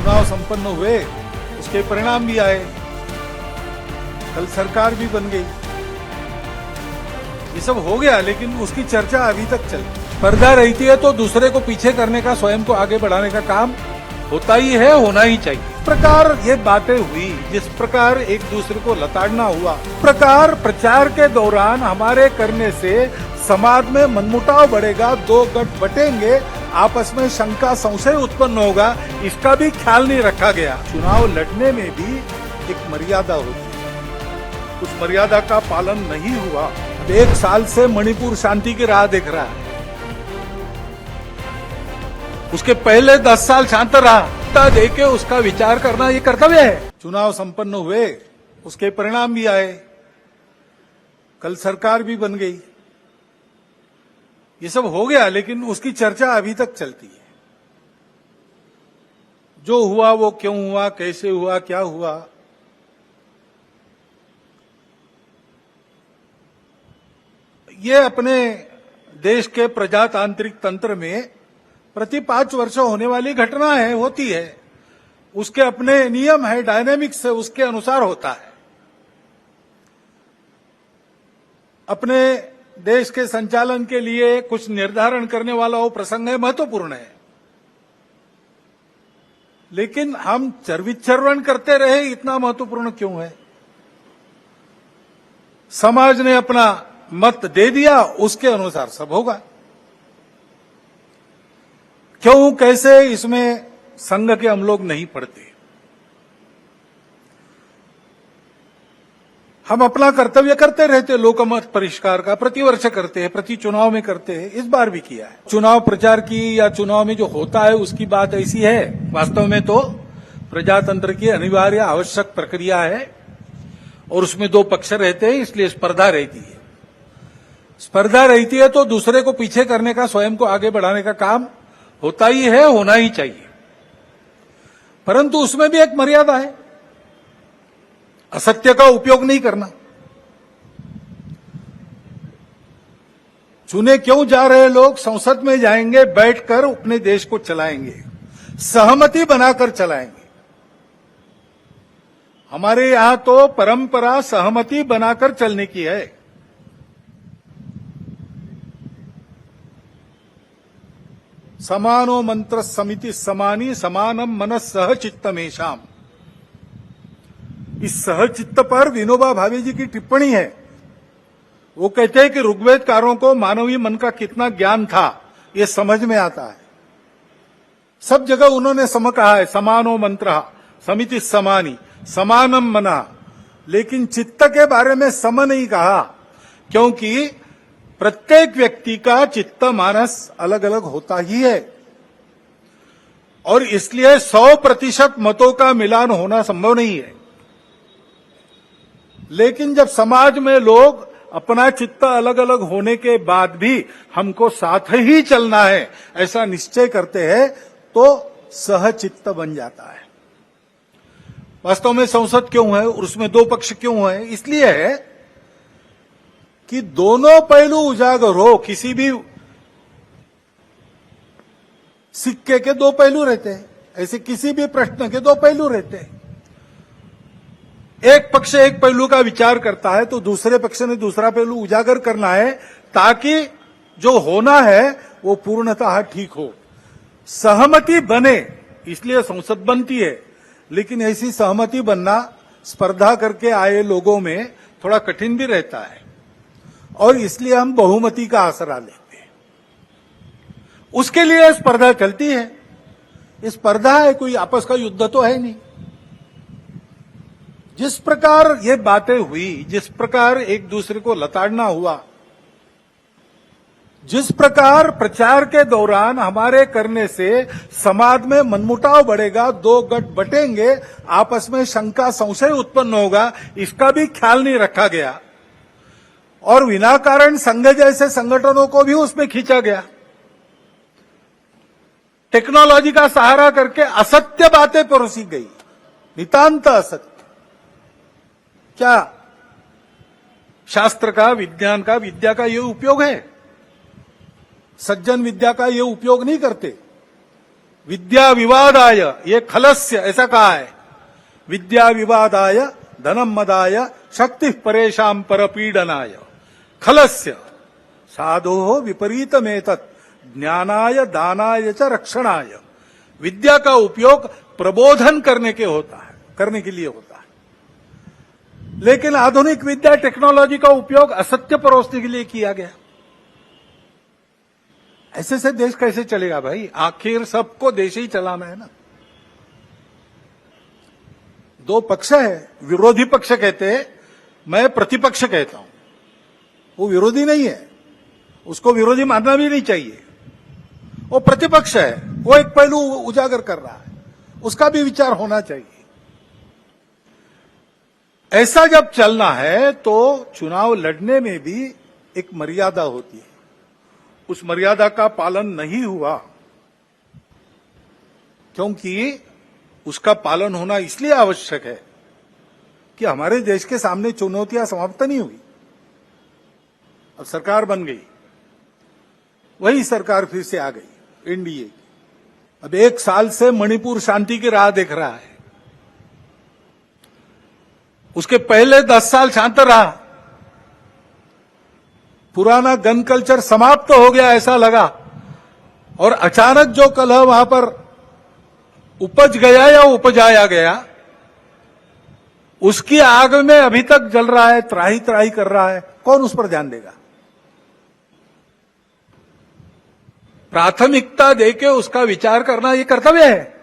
चुनाव संपन्न हुए, उसके परिणाम भी आए, कल सरकार भी बन गई, ये सब हो गया, लेकिन उसकी चर्चा अभी तक चलती। स्पर्धा रहती है तो दूसरे को पीछे करने का, स्वयं को आगे बढ़ाने का काम होता ही है, होना ही चाहिए। इस प्रकार ये बातें हुई, जिस प्रकार एक दूसरे को लताड़ना हुआ, प्रकार प्रचार के दौरान हमारे करने से समाज में मनमुटाव बढ़ेगा, दो गठ बटेंगे, आपस में शंका संशय उत्पन्न होगा, इसका भी ख्याल नहीं रखा गया। चुनाव लड़ने में भी एक मर्यादा होती है, उस मर्यादा का पालन नहीं हुआ। अब 1 साल से मणिपुर शांति की राह देख रहा है, उसके पहले 10 साल शांत रहा, देके उसका विचार करना ये कर्तव्य है। चुनाव संपन्न हुए, उसके परिणाम भी आए, कल सरकार भी बन गई, ये सब हो गया, लेकिन उसकी चर्चा अभी तक चलती है। जो हुआ वो क्यों हुआ, कैसे हुआ, क्या हुआ, ये अपने देश के प्रजातांत्रिक तंत्र में प्रति 5 वर्ष होने वाली घटना है, होती है, उसके अपने नियम है, डायनेमिक्स है, उसके अनुसार होता है। अपने देश के संचालन के लिए कुछ निर्धारण करने वाला वो प्रसंग है, महत्वपूर्ण है, लेकिन हम चरविचरवण करते रहे, इतना महत्वपूर्ण क्यों है? समाज ने अपना मत दे दिया, उसके अनुसार सब होगा। क्यों कैसे, इसमें संघ के हम लोग नहीं पढ़ते। हम अपना कर्तव्य करते रहते, लोकमत परिष्कार का प्रतिवर्ष करते हैं, प्रति चुनाव में करते हैं, इस बार भी किया है। चुनाव प्रचार की या चुनाव में जो होता है उसकी बात ऐसी है, वास्तव में तो प्रजातंत्र की अनिवार्य आवश्यक प्रक्रिया है, और उसमें 2 पक्ष रहते हैं, इसलिए स्पर्धा रहती है। स्पर्धा रहती है तो दूसरे को पीछे करने का, स्वयं को आगे बढ़ाने का काम होता ही है, होना ही चाहिए, परंतु उसमें भी एक मर्यादा है, असत्य का उपयोग नहीं करना। चुने क्यों जा रहे लोग? संसद में जाएंगे, बैठकर अपने देश को चलाएंगे, सहमति बनाकर चलाएंगे। हमारे यहां तो परंपरा सहमति बनाकर चलने की है। समानो मंत्र समिति समानी समानम मनस सहचित्तमेषाम। इस सहचित्त पर विनोबा भावे जी की टिप्पणी है। वो कहते हैं कि ऋग्वेदकारों को मानवीय मन का कितना ज्ञान था ये समझ में आता है। सब जगह उन्होंने सम कहा है, समानो मंत्र समिति समानी समानम मना, लेकिन चित्त के बारे में सम नहीं कहा, क्योंकि प्रत्येक व्यक्ति का चित्त मानस अलग अलग होता ही है, और इसलिए 100% मतों का मिलान होना संभव नहीं है। लेकिन जब समाज में लोग अपना चित्त अलग अलग होने के बाद भी हमको साथ ही चलना है ऐसा निश्चय करते हैं, तो सहचित्त बन जाता है। वास्तव में संसद क्यों है और उसमें 2 पक्ष क्यों है? इसलिए है कि दोनों पहलू उजागर हो। किसी भी सिक्के के 2 पहलू रहते हैं, ऐसे किसी भी प्रश्न के 2 पहलू रहते हैं। एक पक्ष एक पहलू का विचार करता है तो दूसरे पक्ष ने दूसरा पहलू उजागर करना है, ताकि जो होना है वो पूर्णतः ठीक हो, सहमति बने। इसलिए संसद बनती है, लेकिन ऐसी सहमति बनना स्पर्धा करके आए लोगों में थोड़ा कठिन भी रहता है, और इसलिए हम बहुमति का आसरा लेते हैं। उसके लिए स्पर्धा चलती है। ये स्पर्धा है, कोई आपस का युद्ध तो है नहीं। जिस प्रकार ये बातें हुई, जिस प्रकार एक दूसरे को लताड़ना हुआ, जिस प्रकार प्रचार के दौरान हमारे करने से समाज में मनमुटाव बढ़ेगा, 2 गठ बटेंगे, आपस में शंका संशय उत्पन्न होगा, इसका भी ख्याल नहीं रखा गया, और विनाकारण संघ जैसे संगठनों को भी उसमें खींचा गया। टेक्नोलॉजी का सहारा करके असत्य बातें परोसी गई, नितांत असत्य। क्या शास्त्र का, विज्ञान का, विद्या का ये उपयोग है? सज्जन विद्या का ये उपयोग नहीं करते। विद्या विवादाय, ये खलस्य ऐसा कहा है, विद्या विवादाय धनम मदाय शक्ति परेशान परपीडनाय खलस्य साधो विपरीतमेतत् ज्ञानाय दानाय च रक्षणाय। विद्या का उपयोग प्रबोधन करने के लिए होता है, लेकिन आधुनिक विद्या टेक्नोलॉजी का उपयोग असत्य परोसने के लिए किया गया। ऐसे से देश कैसे चलेगा भाई? आखिर सबको देश ही चलाना है ना। दो पक्ष है, विरोधी पक्ष कहते हैं, मैं प्रतिपक्ष कहता हूं। वो विरोधी नहीं है, उसको विरोधी मानना भी नहीं चाहिए। वो प्रतिपक्ष है, वो एक पहलू उजागर कर रहा है, उसका भी विचार होना चाहिए। ऐसा जब चलना है तो चुनाव लड़ने में भी एक मर्यादा होती है। उस मर्यादा का पालन नहीं हुआ, क्योंकि उसका पालन होना इसलिए आवश्यक है कि हमारे देश के सामने चुनौतियां समाप्त नहीं हुई। अब सरकार बन गई, वही सरकार फिर से आ गई एनडीए की। अब 1 साल से मणिपुर शांति की राह देख रहा है। उसके पहले 10 साल शांत रहा, पुराना गन कल्चर समाप्त हो गया ऐसा लगा, और अचानक जो कलह वहां पर उपज गया या उपजाया गया, उसकी आग में अभी तक जल रहा है, त्राही त्राही कर रहा है। कौन उस पर ध्यान देगा? प्राथमिकता देके उसका विचार करना ये कर्तव्य है।